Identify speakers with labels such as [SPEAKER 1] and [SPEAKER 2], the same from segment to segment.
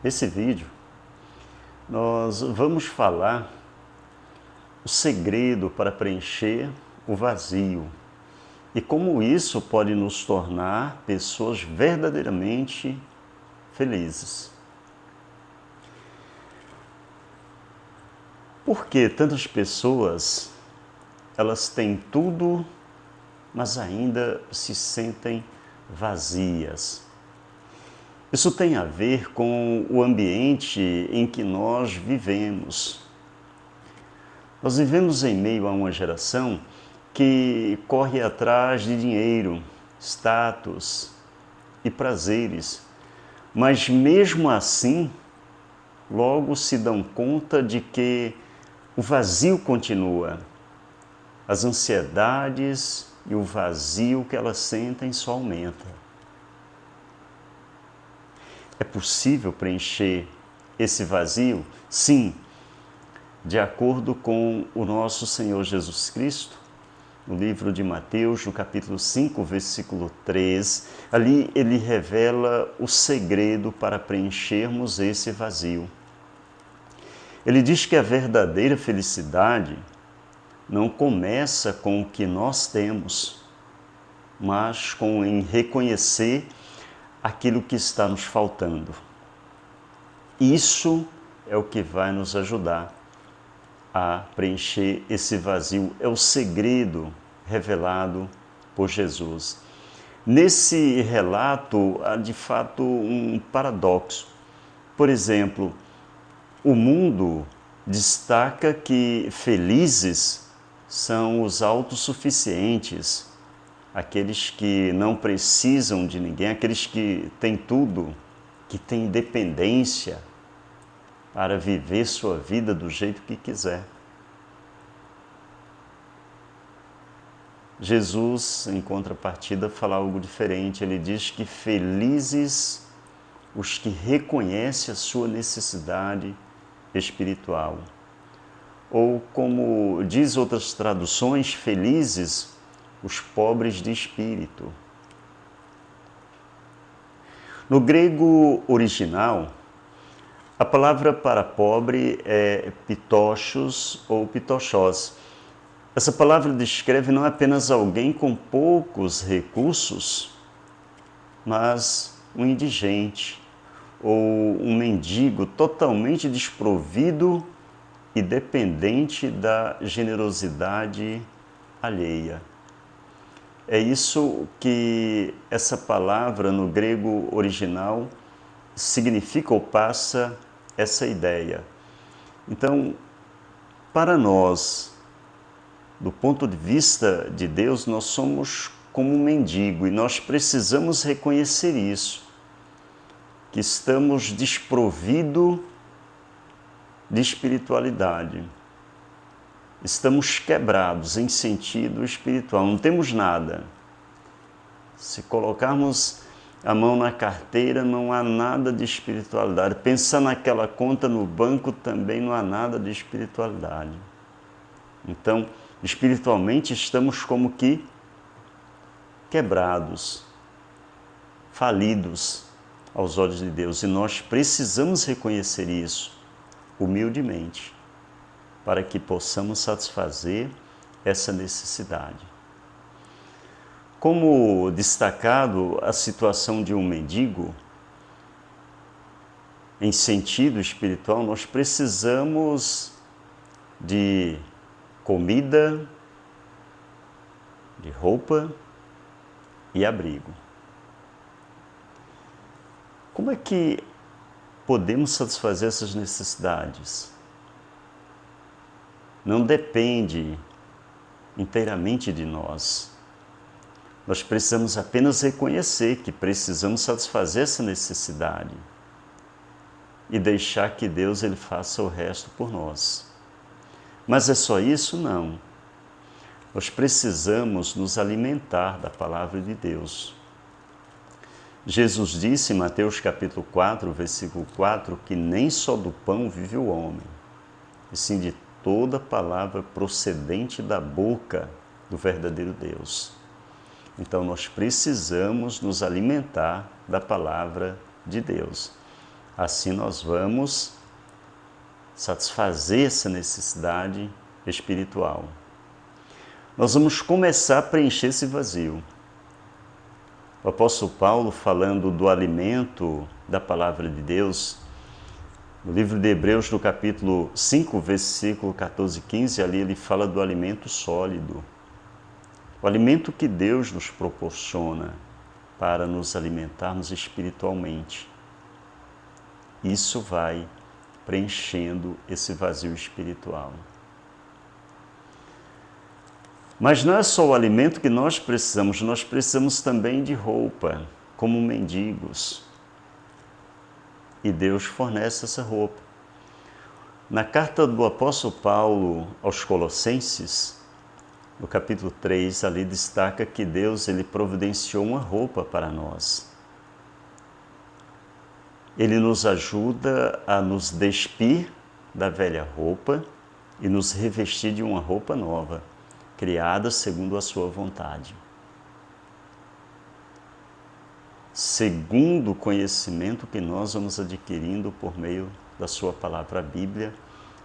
[SPEAKER 1] Nesse vídeo, nós vamos falar o segredo para preencher o vazio e como isso pode nos tornar pessoas verdadeiramente felizes. Por que tantas pessoas, elas têm tudo, mas ainda se sentem vazias? Isso tem a ver com o ambiente em que nós vivemos. Nós vivemos em meio a uma geração que corre atrás de dinheiro, status e prazeres, mas mesmo assim, logo se dão conta de que o vazio continua. As ansiedades e o vazio que elas sentem só aumenta. É possível preencher esse vazio? Sim, de acordo com o nosso Senhor Jesus Cristo, no livro de Mateus, no capítulo 5, versículo 3, ali ele revela o segredo para preenchermos esse vazio. Ele diz que a verdadeira felicidade não começa com o que nós temos, mas com em reconhecer aquilo que está nos faltando. Isso é o que vai nos ajudar a preencher esse vazio. É o segredo revelado por Jesus. Nesse relato há de fato um paradoxo. Por exemplo, o mundo destaca que felizes são os autossuficientes, aqueles que não precisam de ninguém, aqueles que têm tudo, que têm independência para viver sua vida do jeito que quiser. Jesus, em contrapartida, fala algo diferente. Ele diz que felizes os que reconhecem a sua necessidade espiritual. Ou, como diz outras traduções, felizes os pobres de espírito. No grego original, a palavra para pobre é pitochos ou pitochós. Essa palavra descreve não apenas alguém com poucos recursos, mas um indigente ou um mendigo totalmente desprovido e dependente da generosidade alheia. É isso que essa palavra no grego original significa ou passa essa ideia. Então, para nós, do ponto de vista de Deus, nós somos como um mendigo e nós precisamos reconhecer isso, que estamos desprovidos de espiritualidade. Estamos quebrados em sentido espiritual, não temos nada. Se colocarmos a mão na carteira, não há nada de espiritualidade. Pensar naquela conta no banco, também não há nada de espiritualidade. Então, espiritualmente, estamos como que quebrados, falidos aos olhos de Deus. E nós precisamos reconhecer isso humildemente, para que possamos satisfazer essa necessidade. Como destacado a situação de um mendigo, em sentido espiritual, nós precisamos de comida, de roupa e abrigo. Como é que podemos satisfazer essas necessidades? Não depende inteiramente de nós. Nós precisamos apenas reconhecer que precisamos satisfazer essa necessidade e deixar que Deus ele faça o resto por nós. Mas é só isso? Não. Nós precisamos nos alimentar da palavra de Deus. Jesus disse em Mateus capítulo 4, versículo 4, que nem só do pão vive o homem, e sim de toda palavra procedente da boca do verdadeiro Deus. Então nós precisamos nos alimentar da palavra de Deus. Assim nós vamos satisfazer essa necessidade espiritual. Nós vamos começar a preencher esse vazio. O apóstolo Paulo, falando do alimento da palavra de Deus, no livro de Hebreus, no capítulo 5, versículo 14 e 15, ali ele fala do alimento sólido. O alimento que Deus nos proporciona para nos alimentarmos espiritualmente. Isso vai preenchendo esse vazio espiritual. Mas não é só o alimento que nós precisamos também de roupa, como mendigos. E Deus fornece essa roupa. Na carta do apóstolo Paulo aos Colossenses, no capítulo 3, ali destaca que Deus ele providenciou uma roupa para nós. Ele nos ajuda a nos despir da velha roupa e nos revestir de uma roupa nova, criada segundo a sua vontade. Segundo o conhecimento que nós vamos adquirindo por meio da sua palavra, a Bíblia,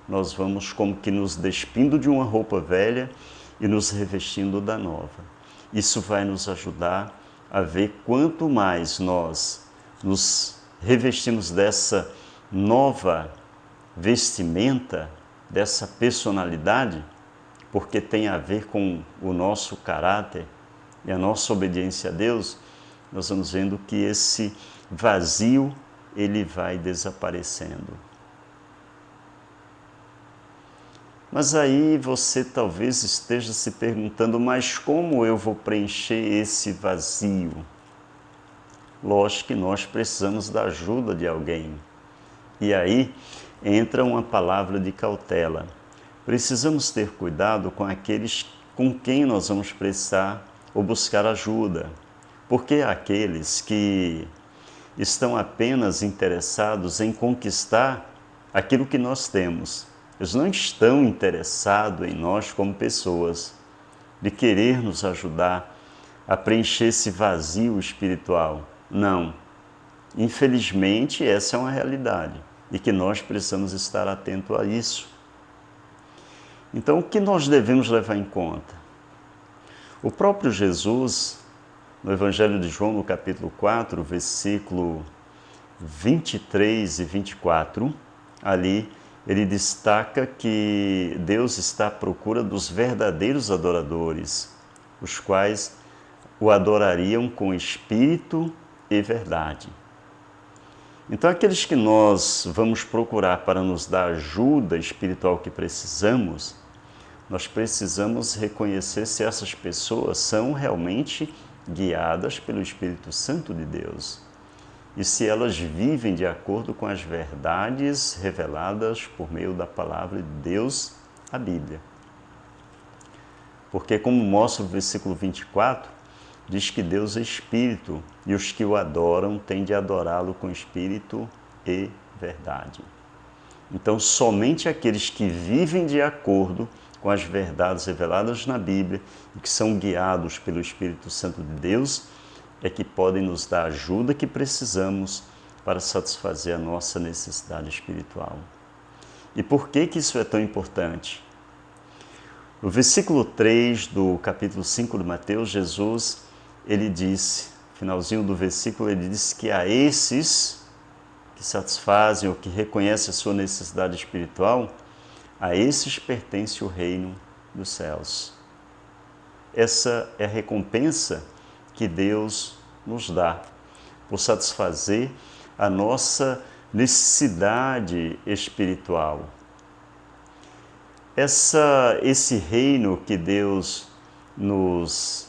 [SPEAKER 1] nós vamos como que nos despindo de uma roupa velha e nos revestindo da nova. Isso vai nos ajudar a ver quanto mais nós nos revestimos dessa nova vestimenta, dessa personalidade, porque tem a ver com o nosso caráter e a nossa obediência a Deus, nós vamos vendo que esse vazio, ele vai desaparecendo. Mas aí você talvez esteja se perguntando, mas como eu vou preencher esse vazio? Lógico que nós precisamos da ajuda de alguém. E aí entra uma palavra de cautela. Precisamos ter cuidado com aqueles com quem nós vamos precisar ou buscar ajuda. Porque aqueles que estão apenas interessados em conquistar aquilo que nós temos, eles não estão interessados em nós como pessoas, de querer nos ajudar a preencher esse vazio espiritual. Não. Infelizmente, essa é uma realidade e que nós precisamos estar atentos a isso. Então, o que nós devemos levar em conta? O próprio Jesus, no Evangelho de João, no capítulo 4, versículo 23 e 24, ali ele destaca que Deus está à procura dos verdadeiros adoradores, os quais o adorariam com espírito e verdade. Então, aqueles que nós vamos procurar para nos dar a ajuda espiritual que precisamos, nós precisamos reconhecer se essas pessoas são realmente guiadas pelo Espírito Santo de Deus e se elas vivem de acordo com as verdades reveladas por meio da palavra de Deus, a Bíblia. Porque, como mostra o versículo 24, diz que Deus é Espírito e os que o adoram têm de adorá-lo com espírito e verdade. Então, somente aqueles que vivem de acordo com as verdades reveladas na Bíblia e que são guiados pelo Espírito Santo de Deus é que podem nos dar a ajuda que precisamos para satisfazer a nossa necessidade espiritual. E por que isso é tão importante? No versículo 3 do capítulo 5 de Mateus, Jesus, ele disse, finalzinho do versículo, ele disse que a esses que satisfazem ou que reconhecem a sua necessidade espiritual, a esses pertence o reino dos céus. Essa é a recompensa que Deus nos dá por satisfazer a nossa necessidade espiritual. Esse reino que Deus nos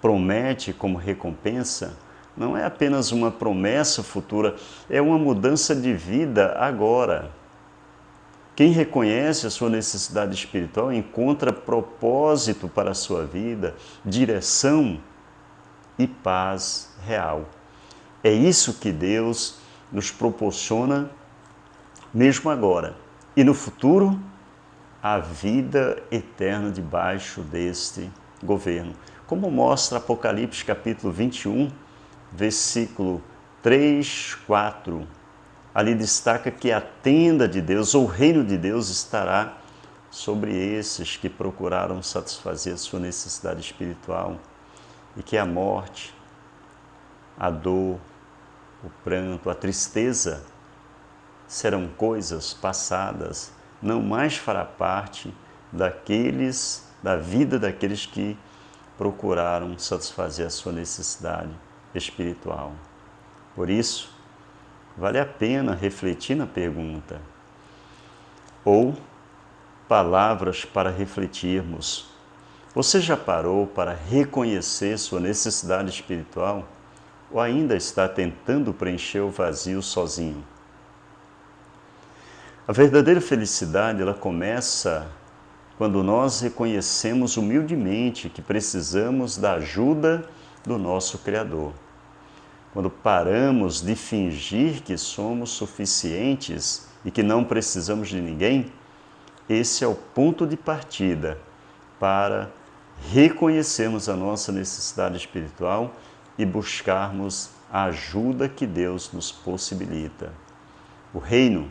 [SPEAKER 1] promete como recompensa não é apenas uma promessa futura, é uma mudança de vida agora. Quem reconhece a sua necessidade espiritual encontra propósito para a sua vida, direção e paz real. É isso que Deus nos proporciona mesmo agora. E no futuro, a vida eterna debaixo deste governo. Como mostra Apocalipse capítulo 21, versículo 3, 4. Ali destaca que a tenda de Deus, ou o reino de Deus, estará sobre esses que procuraram satisfazer a sua necessidade espiritual e que a morte, a dor, o pranto, a tristeza serão coisas passadas, não mais fará parte da vida daqueles que procuraram satisfazer a sua necessidade espiritual. Por isso, vale a pena refletir na pergunta, ou palavras para refletirmos. Você já parou para reconhecer sua necessidade espiritual? Ou ainda está tentando preencher o vazio sozinho? A verdadeira felicidade, ela começa quando nós reconhecemos humildemente que precisamos da ajuda do nosso Criador. Quando paramos de fingir que somos suficientes e que não precisamos de ninguém, esse é o ponto de partida para reconhecermos a nossa necessidade espiritual e buscarmos a ajuda que Deus nos possibilita. O reino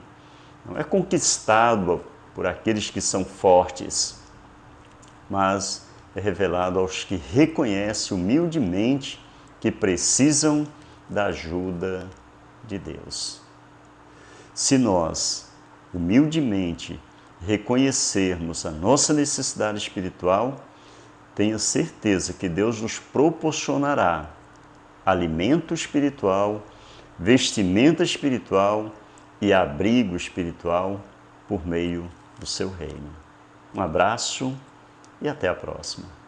[SPEAKER 1] não é conquistado por aqueles que são fortes, mas é revelado aos que reconhecem humildemente que precisam da ajuda de Deus. Se nós, humildemente, reconhecermos a nossa necessidade espiritual, tenha certeza que Deus nos proporcionará alimento espiritual, vestimenta espiritual e abrigo espiritual por meio do seu reino. Um abraço e até a próxima.